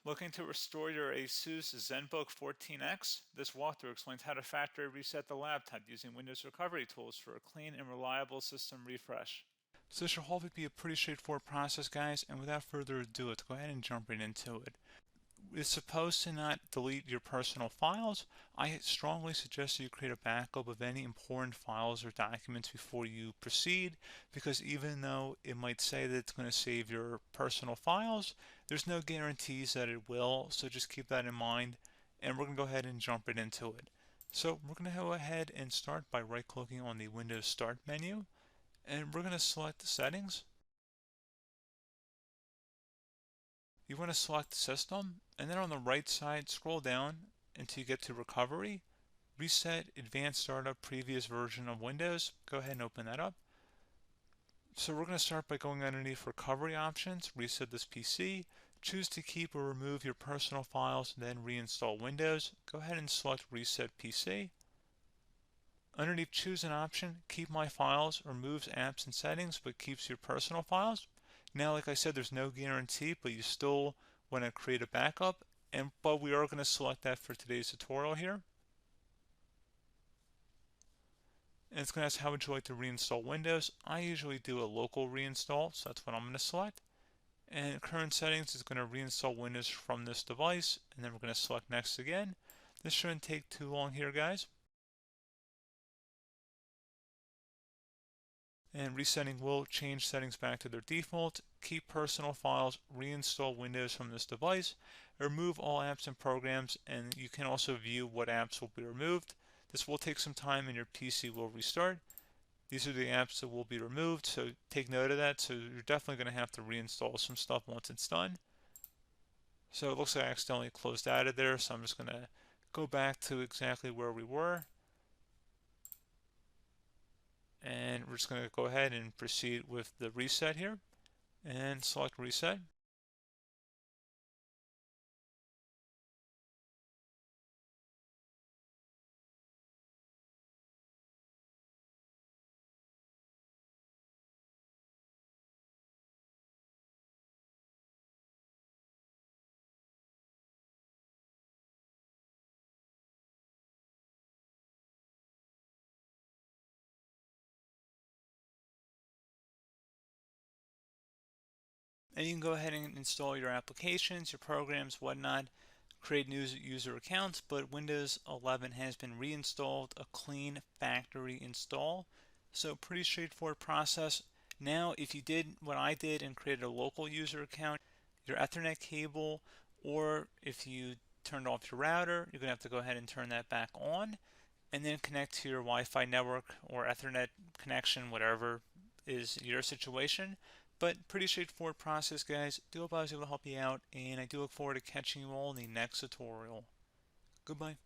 Looking to restore your ASUS Zenbook 14X? This walkthrough explains how to factory reset the laptop using Windows recovery tools for a clean and reliable system refresh. So this should hopefully be a pretty straightforward process, guys, and without further ado, let's go ahead and jump right into it. It's supposed to not delete your personal files. I strongly suggest you create a backup of any important files or documents before you proceed, because even though it might say that it's going to save your personal files, there's no guarantees that it will, so just keep that in mind, and we're going to go ahead and jump right into it. So we're going to go ahead and start by right-clicking on the Windows Start menu, and we're going to select Settings. You want to select System, and then on the right side, scroll down until you get to Recovery. Reset Advanced Startup Previous Version of Windows. Go ahead and open that up. So we're going to start by going underneath Recovery Options, reset this PC. Choose to keep or remove your personal files, then reinstall Windows. Go ahead and select Reset PC. Underneath Choose an option, Keep My Files removes apps and settings but keeps your personal files. Now, like I said, there's no guarantee, but you still want to create a backup, but we are going to select that for today's tutorial here. And it's going to ask how would you like to reinstall Windows. I usually do a local reinstall, so that's what I'm going to select. And current settings is going to reinstall Windows from this device, and then we're going to select next again. This shouldn't take too long here, guys. And resetting will change settings back to their default, keep personal files, reinstall Windows from this device, remove all apps and programs, and you can also view what apps will be removed. This will take some time and your PC will restart. These are the apps that will be removed, so take note of that. So you're definitely going to have to reinstall some stuff once it's done. So it looks like I accidentally closed out of there, so I'm just going to go back to exactly where we were. And we're just going to go ahead and proceed with the reset here and select reset. And you can go ahead and install your applications, your programs, whatnot, create new user accounts, but Windows 11 has been reinstalled, a clean factory install. So pretty straightforward process. Now, if you did what I did and created a local user account, your Ethernet cable, or if you turned off your router, you're going to have to go ahead and turn that back on, and then connect to your Wi-Fi network or Ethernet connection, whatever is your situation. But pretty straightforward process, guys. Do hope I was able to help you out, and I do look forward to catching you all in the next tutorial. Goodbye.